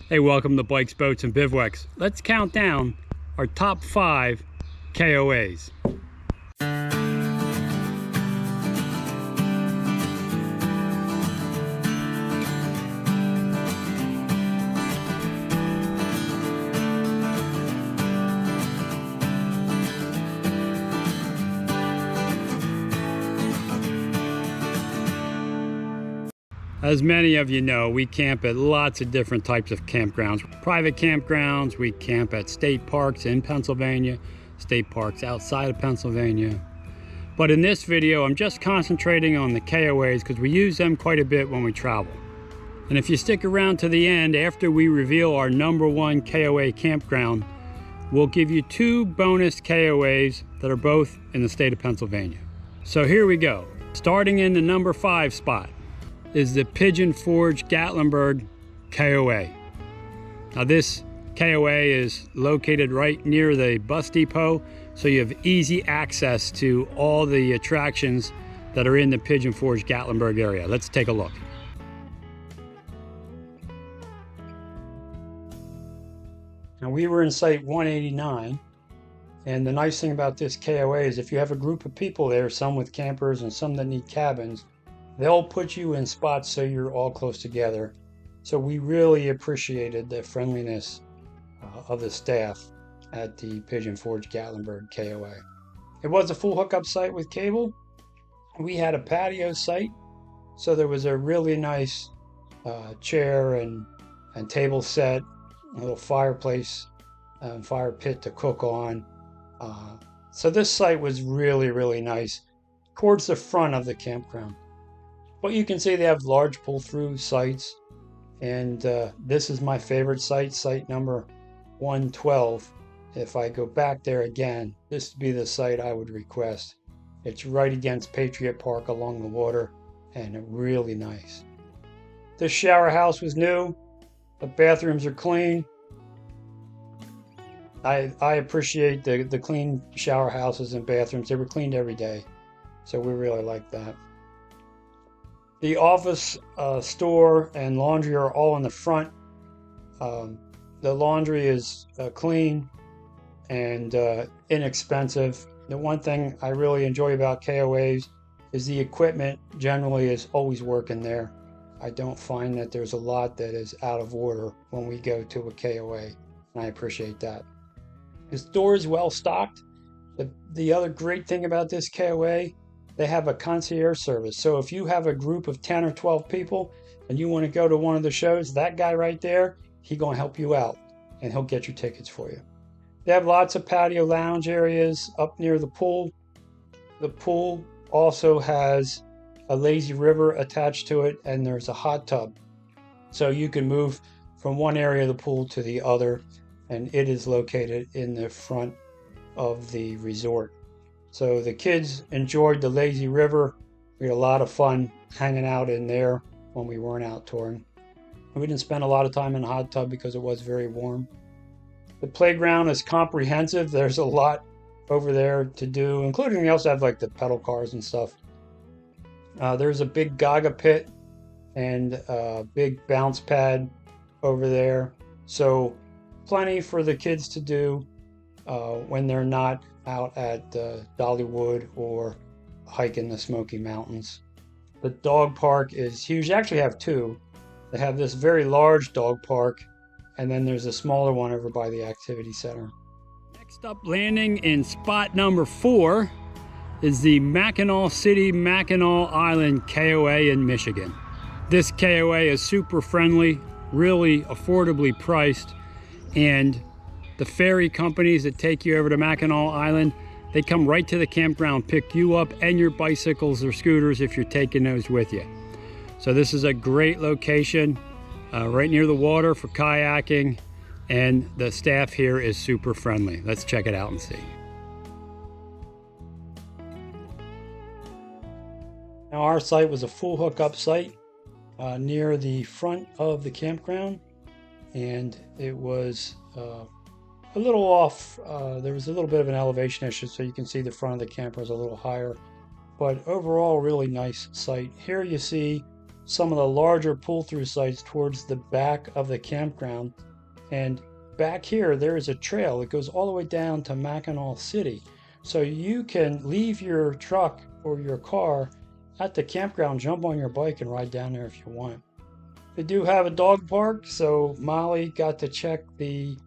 Hey, welcome to Bikes, Boats, and Bivouacs. Let's count down our top 5 KOAs. As many of you know, we camp at lots of different types of campgrounds. Private campgrounds, we camp at state parks in Pennsylvania, state parks outside of Pennsylvania. But in this video, I'm just concentrating on the KOAs because we use them quite a bit when we travel. And if you stick around to the end, after we reveal our #1 KOA campground, we'll give you 2 bonus KOAs that are both in the state of Pennsylvania. So here we go. Starting in the number 5 spot is the Pigeon Gatlinburg KOA. Now this KOA is located right near the bus depot, so you have easy access to all the attractions that are in the Pigeon Gatlinburg area. Let's take a look. Now we were in site 189, and the nice thing about this KOA is if you have a group of people there, some with campers and some that need cabins, they'll put you in spots so you're all close together. So we really appreciated the friendliness of the staff at the Pigeon Gatlinburg KOA. It was a full hookup site with cable. We had a patio site, so there was a really nice chair and table set, a little fireplace, fire pit to cook on. So this site was really nice towards the front of the campground. But you can see they have large pull-through sites, and this is my favorite site, site number 112. If I go back there again, this would be the site I would request. It's right against Patriot Park along the water, and really nice. This shower house was new. The bathrooms are clean. I appreciate the clean shower houses and bathrooms. They were cleaned every day, so we really like that. The office, store, and laundry are all in the front. The laundry is clean and inexpensive. The one thing I really enjoy about KOAs is the equipment generally is always working there. I don't find that there's a lot that is out of order when we go to a KOA, and I appreciate that. The store is well stocked. The other great thing about this KOA, they have a concierge service. So if you have a group of 10 or 12 people and you want to go to one of the shows, that guy right there, he's going to help you out and he'll get your tickets for you. They have lots of patio lounge areas up near the pool. The pool also has a lazy river attached to it, and there's a hot tub. So you can move from one area of the pool to the other, and it is located in the front of the resort. So the kids enjoyed the lazy river. We had a lot of fun hanging out in there when we weren't out touring. And we didn't spend a lot of time in the hot tub because it was very warm. The playground is comprehensive. There's a lot over there to do, including we also have like the pedal cars and stuff. There's a big Gaga pit and a big bounce pad over there. So plenty for the kids to do when they're not out at Dollywood or hiking the Smoky Mountains. The dog park is huge. They actually have 2. They have this very large dog park, and then there's a smaller one over by the activity center. Next up, landing in spot number 4 is the Mackinaw City, Mackinaw Island KOA in Michigan. This KOA is super friendly, really affordably priced, and the ferry companies that take you over to Mackinac Island, they come right to the campground, pick you up and your bicycles or scooters if you're taking those with you. So this is a great location, right near the water for kayaking, and the staff here is super friendly. Let's check it out and see. Now our site was a full hookup site near the front of the campground, and it was a little off. There was a little bit of an elevation issue, so you can see the front of the camper is a little higher, but overall really nice site. Here you see some of the larger pull-through sites towards the back of the campground. And back here, there is a trail that goes all the way down to Mackinaw City. So you can leave your truck or your car at the campground, jump on your bike and ride down there if you want. They do have a dog park, so Molly got to check the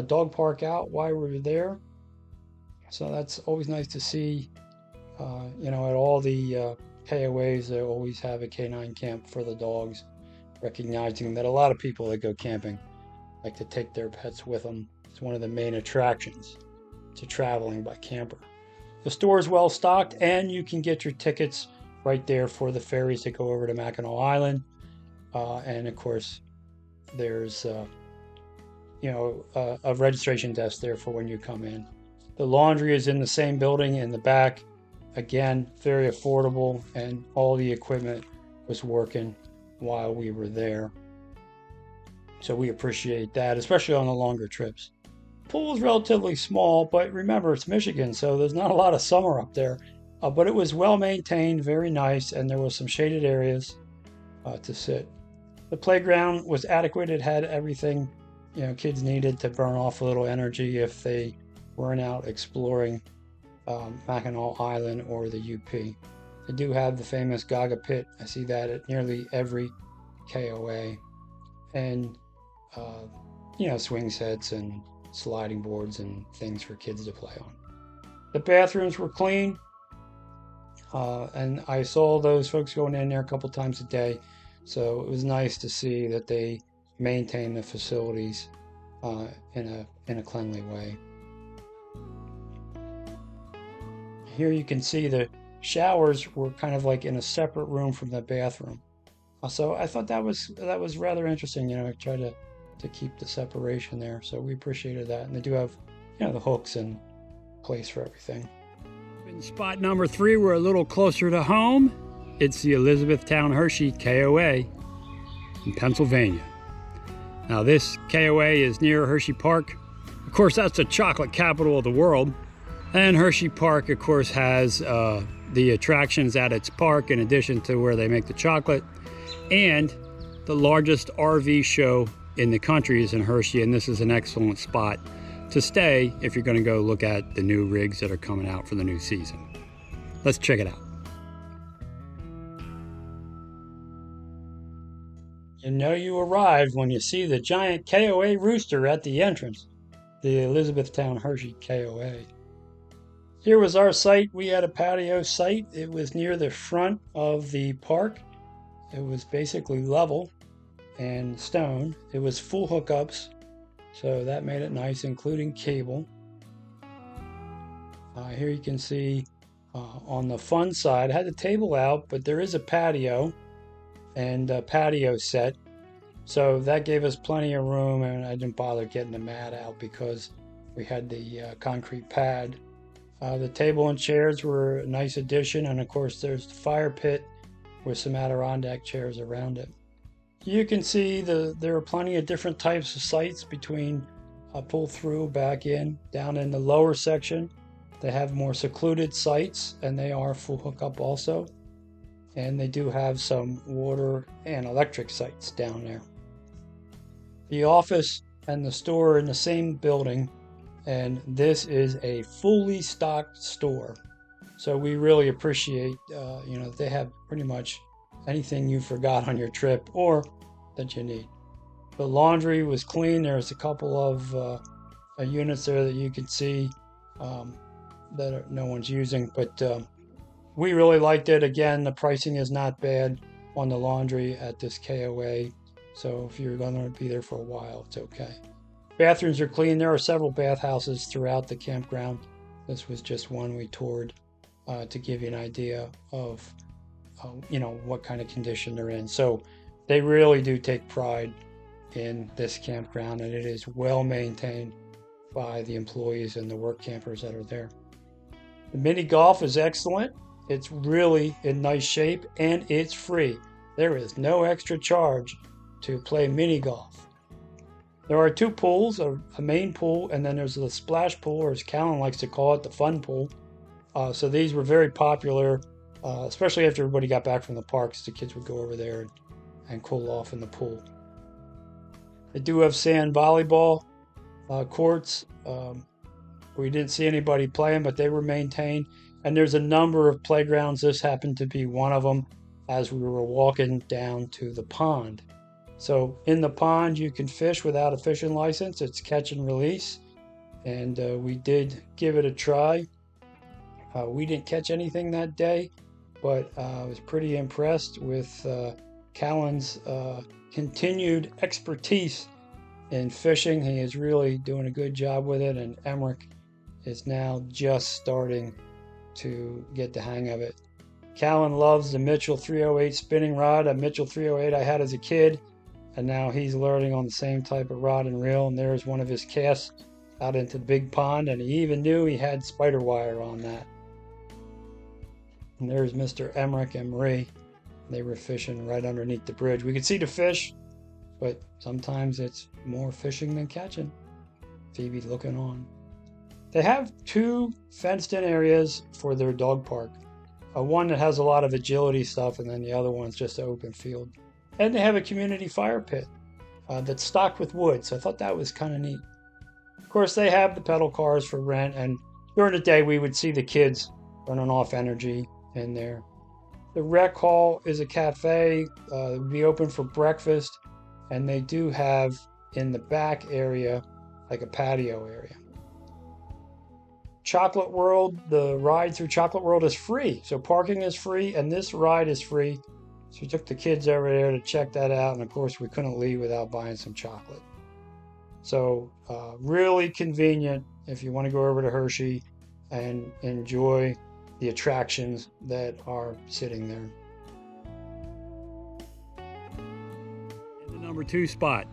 dog park out while we were there. So that's always nice to see. At all the KOAs, they always have a canine camp for the dogs, recognizing that a lot of people that go camping like to take their pets with them. It's one of the main attractions to traveling by camper. The store is well stocked, and you can get your tickets right there for the ferries that go over to Mackinac Island. And of course, there's a registration desk there for when you come in. The laundry is in the same building in the back. Again, very affordable, and all the equipment was working while we were there. So we appreciate that, especially on the longer trips. Pool is relatively small, but remember, it's Michigan, so there's not a lot of summer up there. But it was well maintained, very nice, and there was some shaded areas to sit. The playground was adequate. It had everything kids needed to burn off a little energy if they weren't out exploring Mackinac Island or the UP. They do have the famous Gaga Pit. I see that at nearly every KOA. And, swing sets and sliding boards and things for kids to play on. The bathrooms were clean. And I saw those folks going in there a couple times a day. So it was nice to see that they maintain the facilities in a cleanly way. Here you can see the showers were kind of like in a separate room from the bathroom. So I thought that was rather interesting. Try to keep the separation there. So we appreciated that. And they do have the hooks and place for everything. In spot number 3, we're a little closer to home. It's the Elizabethtown Hershey KOA in Pennsylvania. Now this KOA is near Hershey Park. Of course, that's the chocolate capital of the world. And Hershey Park, of course, has the attractions at its park in addition to where they make the chocolate. And the largest RV show in the country is in Hershey, and this is an excellent spot to stay if you're going to go look at the new rigs that are coming out for the new season. Let's check it out. You arrived when you see the giant KOA rooster at the entrance, the Elizabethtown Hershey KOA. Here was our site. We had a patio site. It was near the front of the park. It was basically level and stone. It was full hookups, so that made it nice, including cable. Here you can see on the fun side, I had the table out, but there is a patio and a patio set. So that gave us plenty of room, and I didn't bother getting the mat out because we had the concrete pad. The table and chairs were a nice addition, and of course there's the fire pit with some Adirondack chairs around it. You can see there are plenty of different types of sites between pull through, back in, down in the lower section. They have more secluded sites, and they are full hookup also. And they do have some water and electric sites down there. The office and the store are in the same building, and this is a fully stocked store. So we really appreciate, they have pretty much anything you forgot on your trip or that you need. The laundry was clean. There's a couple of units there that you can see that no one's using, but we really liked it. Again, the pricing is not bad on the laundry at this KOA, so if you're going to be there for a while, it's okay. Bathrooms are clean. There are several bathhouses throughout the campground. This was just one we toured to give you an idea of what kind of condition they're in. So they really do take pride in this campground, and it is well maintained by the employees and the work campers that are there. The mini golf is excellent. It's really in nice shape, and it's free. There is no extra charge to play mini golf. There are 2 pools, a main pool, and then there's the splash pool, or as Callan likes to call it, the fun pool. So these were very popular, especially after everybody got back from the parks. The kids would go over there and and cool off in the pool. They do have sand volleyball courts. We didn't see anybody playing, but they were maintained. And there's a number of playgrounds. This happened to be one of them as we were walking down to the pond. So in the pond, you can fish without a fishing license. It's catch and release. And we did give it a try. We didn't catch anything that day, but I was pretty impressed with Callan's continued expertise in fishing. He is really doing a good job with it, and Emmerich is now just starting to get the hang of it. Callan loves the Mitchell 308 spinning rod, a Mitchell 308 I had as a kid, and now he's learning on the same type of rod and reel, and there's one of his casts out into the big pond, and he even knew he had spider wire on that. And there's Mr. Emmerich and Marie. They were fishing right underneath the bridge. We could see the fish, but sometimes it's more fishing than catching. Phoebe's looking on. They have 2 fenced-in areas for their dog park. One that has a lot of agility stuff, and then the other one's just an open field. And they have a community fire pit that's stocked with wood, so I thought that was kind of neat. Of course, they have the pedal cars for rent, and during the day we would see the kids burning off energy in there. The rec hall is a cafe. It would be open for breakfast, and they do have in the back area like a patio area. Chocolate World, the ride through Chocolate World is free. So parking is free, and this ride is free. So we took the kids over there to check that out, and of course we couldn't leave without buying some chocolate. So really convenient if you want to go over to Hershey and enjoy the attractions that are sitting there. In the number 2 spot,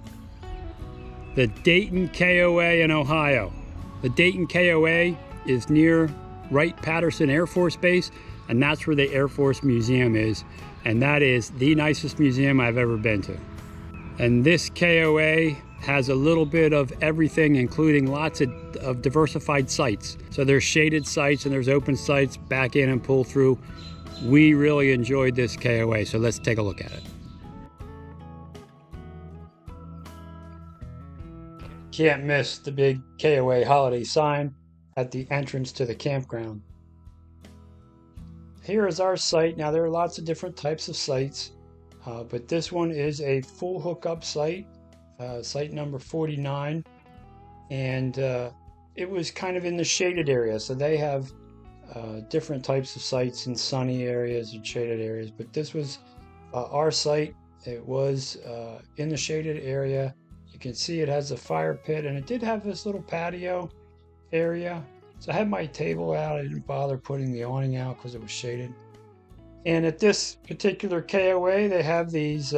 the Dayton KOA in Ohio. The Dayton KOA is near Wright-Patterson Air Force Base, and that's where the Air Force Museum is, and that is the nicest museum I've ever been to. And this KOA has a little bit of everything, including lots of diversified sites. So there's shaded sites and there's open sites, back in and pull through. We really enjoyed this KOA, so let's take a look at it. Can't miss the big KOA holiday sign at the entrance to the campground. Here is our site. Now there are lots of different types of sites, but this one is a full hookup site, site number 49, and it was kind of in the shaded area. So they have different types of sites in sunny areas and shaded areas, but this was our site. It was in the shaded area. You can see it has a fire pit, and it did have this little patio area. So I had my table out. I didn't bother putting the awning out because it was shaded. And at this particular KOA, they have these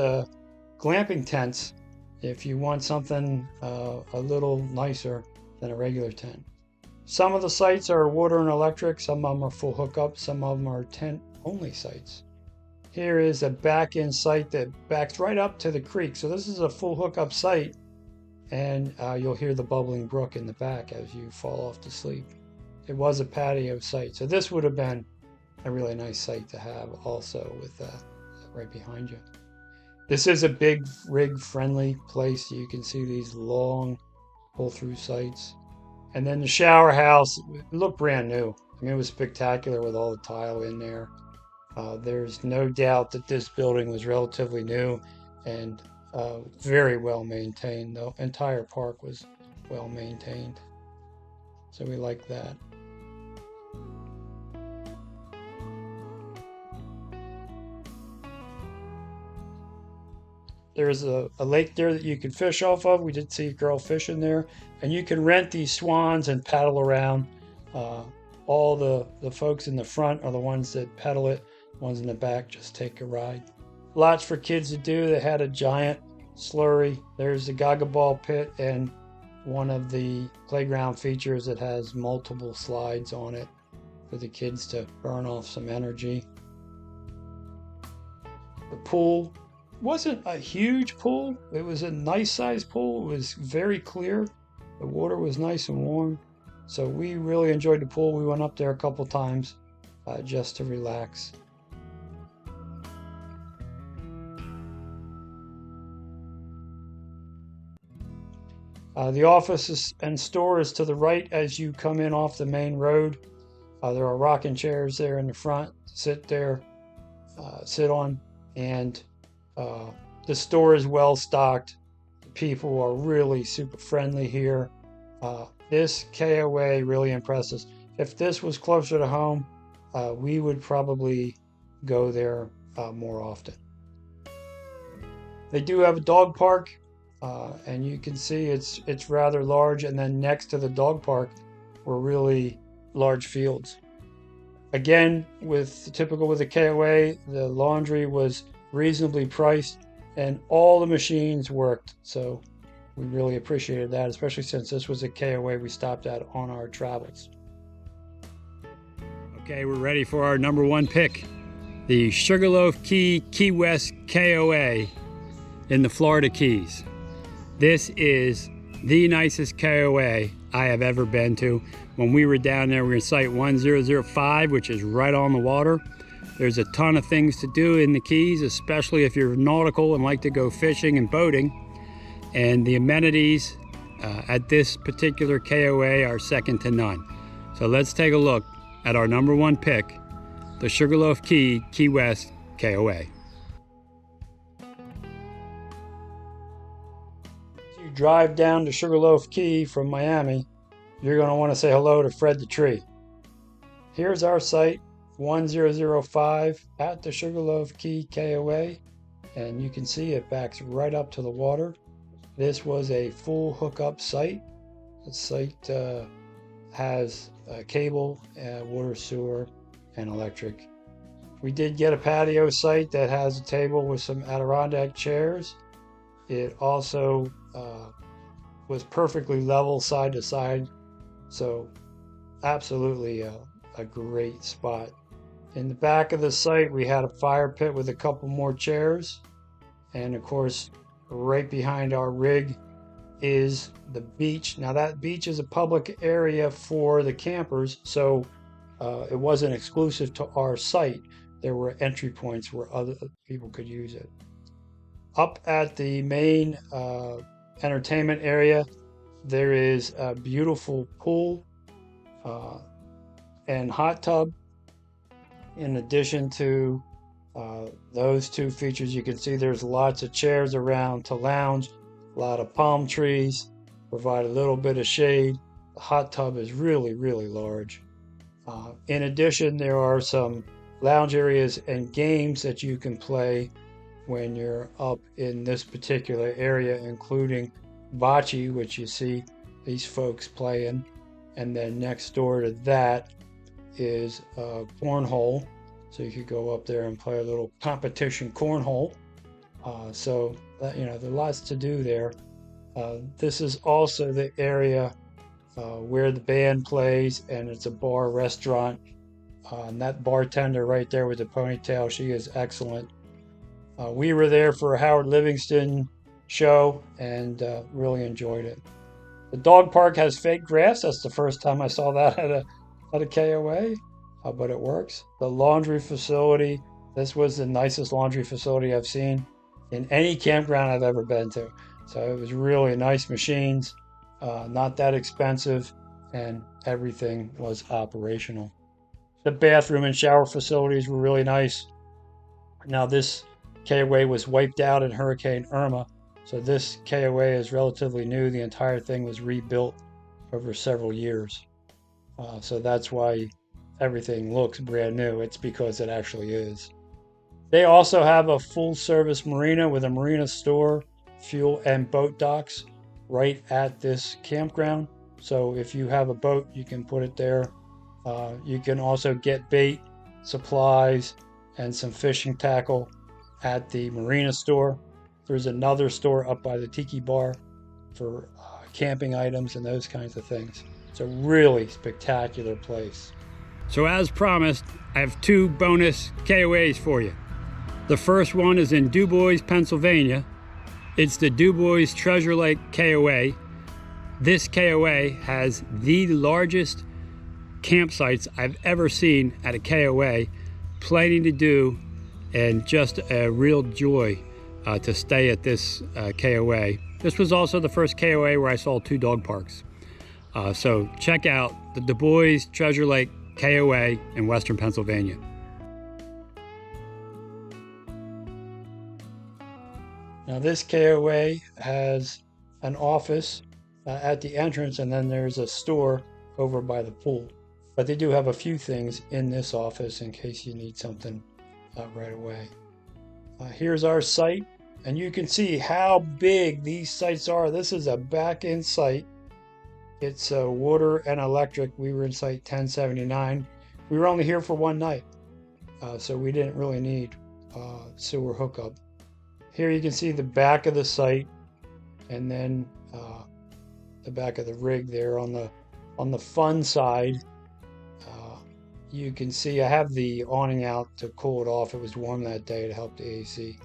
glamping tents if you want something a little nicer than a regular tent. Some of the sites are water and electric. Some of them are full hookup. Some of them are tent-only sites. Here is a back-end site that backs right up to the creek. So this is a full hookup site, and you'll hear the bubbling brook in the back as you fall off to sleep. It was a patio site, so this would have been a really nice site to have also with that right behind you. This is a big rig-friendly place. You can see these long pull-through sites. And then the shower house, it looked brand new. I mean, it was spectacular with all the tile in there. There's no doubt that this building was relatively new and very well maintained. The entire park was well maintained. So we like that. There's a lake there that you can fish off of. We did see a girl fishing there. And you can rent these swans and paddle around. All the folks in the front are the ones that pedal it. Ones in the back just take a ride. Lots for kids to do. They had a giant slurry. There's the Gaga Ball pit, and one of the playground features that has multiple slides on it for the kids to burn off some energy. The pool wasn't a huge pool. It was a nice sized pool. It was very clear. The water was nice and warm. So we really enjoyed the pool. We went up there a couple times just to relax. The office and store is to the right as you come in off the main road. There are rocking chairs there in the front. Sit on, and the store is well stocked. People are really super friendly here. This KOA really impresses. If this was closer to home, we would probably go there more often. They do have a dog park, and you can see it's rather large, and then next to the dog park were really large fields. Again, typical with the KOA, the laundry was reasonably priced and all the machines worked, so we really appreciated that, especially since this was a KOA we stopped at on our travels. Okay, we're ready for our number one pick, the Sugarloaf Key Key West KOA in the Florida Keys. This is the nicest KOA I have ever been to. When we were down there, we were in site 1005, which is right on the water. There's a ton of things to do in the Keys, especially if you're nautical and like to go fishing and boating. And the amenities at this particular KOA are second to none. So let's take a look at our number one pick, the Sugarloaf Key Key West KOA. As you drive down to Sugarloaf Key from Miami, you're going to want to say hello to Fred the Tree. Here's our site, 1005 at the Sugarloaf Key KOA, and you can see it backs right up to the water. This was a full hookup site. The site has cable, water, sewer, and electric. We did get a patio site that has a table with some Adirondack chairs. It also was perfectly level side to side, so absolutely a great spot. In the back of the site, we had a fire pit with a couple more chairs, and of course, right behind our rig is the beach. Now that beach is a public area for the campers, so it wasn't exclusive to our site. There were entry points where other people could use it. Up at the main entertainment area, there is a beautiful pool and hot tub. In addition to those two features, you can see there's lots of chairs around to lounge, a lot of palm trees, provide a little bit of shade. The hot tub is really, really large. In addition, there are some lounge areas and games that you can play when you're up in this particular area, including bocce, which you see these folks playing. And then next door to that is cornhole. So you could go up there and play a little competition cornhole. So that, there's lots to do there. This is also the area where the band plays, and it's a bar restaurant. And that bartender right there with the ponytail, she is excellent. We were there for a Howard Livingston show and really enjoyed it. The dog park has fake grass. That's the first time I saw that at a KOA, but it works. The laundry facility, this was the nicest laundry facility I've seen in any campground I've ever been to. So it was really nice machines, not that expensive, and everything was operational. The bathroom and shower facilities were really nice. Now this KOA was wiped out in Hurricane Irma, so this KOA is relatively new. The entire thing was rebuilt over several years. So that's why everything looks brand new. It's because it actually is. They also have a full service marina with a marina store, fuel, and boat docks right at this campground. So if you have a boat, you can put it there. You can also get bait, supplies, and some fishing tackle at the marina store. There's another store up by the tiki bar for camping items and those kinds of things. It's a really spectacular place. So as promised, I have two bonus KOAs for you. The first one is in DuBois, Pennsylvania. It's the DuBois Treasure Lake KOA. This KOA has the largest campsites I've ever seen at a KOA. Plenty to do and just a real joy to stay at this KOA. This was also the first KOA where I saw 2 dog parks. So check out the Du Bois Treasure Lake KOA in Western Pennsylvania. Now this KOA has an office at the entrance, and then there's a store over by the pool. But they do have a few things in this office in case you need something right away. Here's our site, and you can see how big these sites are. This is a back-end site. It's water and electric. We were in site 1079. We were only here for one night, so we didn't really need sewer hookup. Here you can see the back of the site, and then the back of the rig there on the fun side. You can see I have the awning out to cool it off. It was warm that day to help the AC.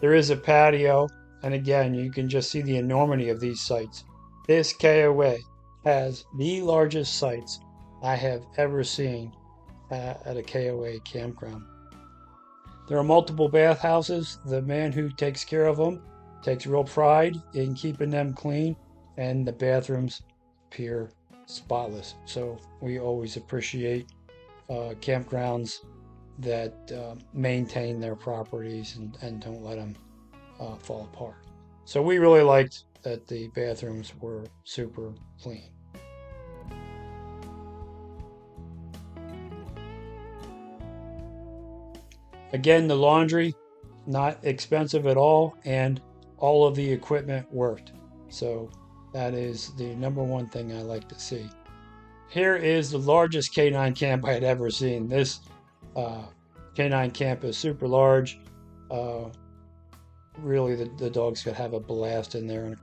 There is a patio, and again, you can just see the enormity of these sites. This KOA has the largest sites I have ever seen at a KOA campground. There are multiple bathhouses. The man who takes care of them takes real pride in keeping them clean, and the bathrooms appear spotless. So we always appreciate campgrounds that maintain their properties and don't let them fall apart. So we really liked that the bathrooms were super clean. Again, the laundry, not expensive at all, and all of the equipment worked. So that is the number one thing I like to see. Here is the largest canine camp I had ever seen. This canine camp is super large. Really, the dogs could have a blast in there.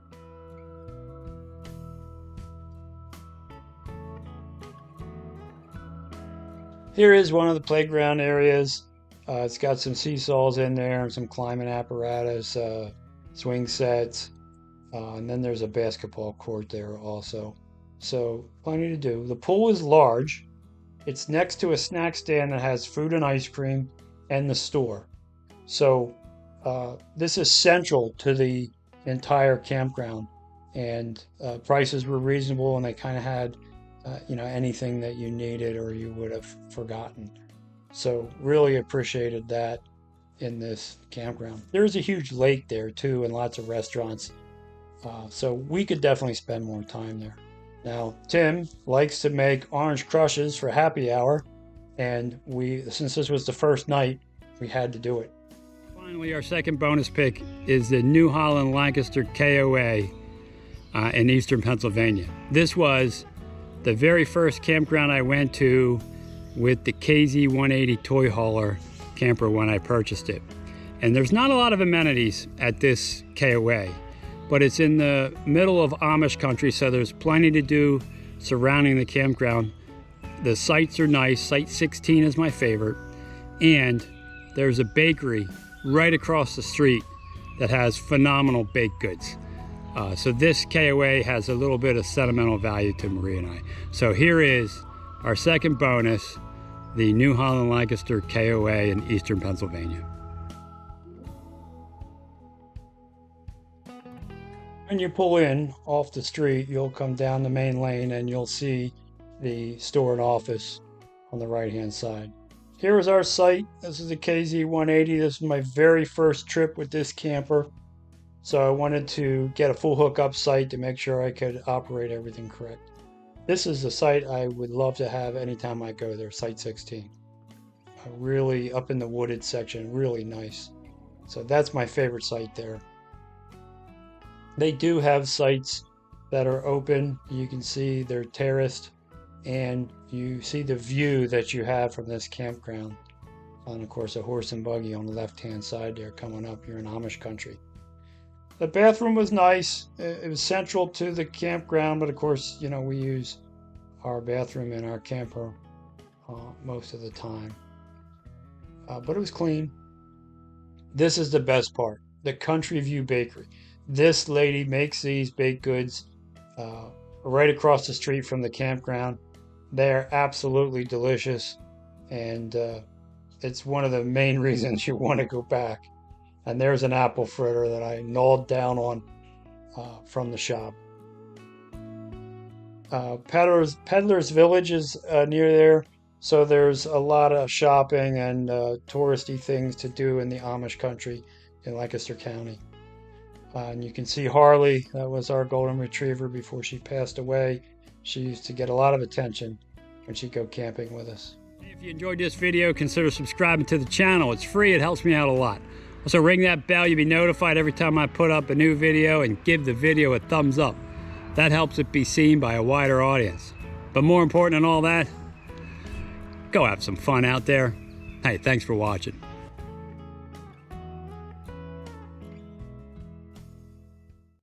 Here is one of the playground areas. It's got some seesaws in there and some climbing apparatus, swing sets, and then there's a basketball court there also. So plenty to do. The pool is large. It's next to a snack stand that has food and ice cream and the store. So this is central to the entire campground, and prices were reasonable, and they kind of had anything that you needed or you would have forgotten. So really appreciated that in this campground. There's a huge lake there too, and lots of restaurants. So we could definitely spend more time there. Now, Tim likes to make orange crushes for happy hour, and since this was the first night, we had to do it. Finally, our second bonus pick is the New Holland Lancaster KOA in Eastern Pennsylvania. This was the very first campground I went to with the KZ180 toy hauler camper when I purchased it. And there's not a lot of amenities at this KOA, but it's in the middle of Amish country, so there's plenty to do surrounding the campground. The sites are nice. Site 16 is my favorite. And there's a bakery right across the street that has phenomenal baked goods. So this KOA has a little bit of sentimental value to Marie and I. So here is our second bonus, the New Holland Lancaster KOA in Eastern Pennsylvania. When you pull in off the street, you'll come down the main lane and you'll see the store and office on the right-hand side. Here is our site. This is a KZ180. This is my very first trip with this camper. So I wanted to get a full hookup site to make sure I could operate everything correct. This is the site I would love to have anytime I go there, site 16. Really up in the wooded section, really nice. So that's my favorite site there. They do have sites that are open. You can see they're terraced, and you see the view that you have from this campground. And of course, a horse and buggy on the left-hand side there coming up. You're in Amish country. The bathroom was nice. It was central to the campground, but of course, we use our bathroom in our camper most of the time. But it was clean. This is the best part, the Country View Bakery. This lady makes these baked goods right across the street from the campground. They're absolutely delicious, and it's one of the main reasons you want to go back. And there's an apple fritter that I gnawed down on from the shop. Peddler's Village is near there, so there's a lot of shopping and touristy things to do in the Amish country in Lancaster County. And you can see Harley, that was our golden retriever before she passed away. She used to get a lot of attention when she'd go camping with us. If you enjoyed this video, consider subscribing to the channel. It's free, it helps me out a lot. Also ring that bell, you'll be notified every time I put up a new video, and give the video a thumbs up. That helps it be seen by a wider audience. But more important than all that, go have some fun out there. Hey, thanks for watching.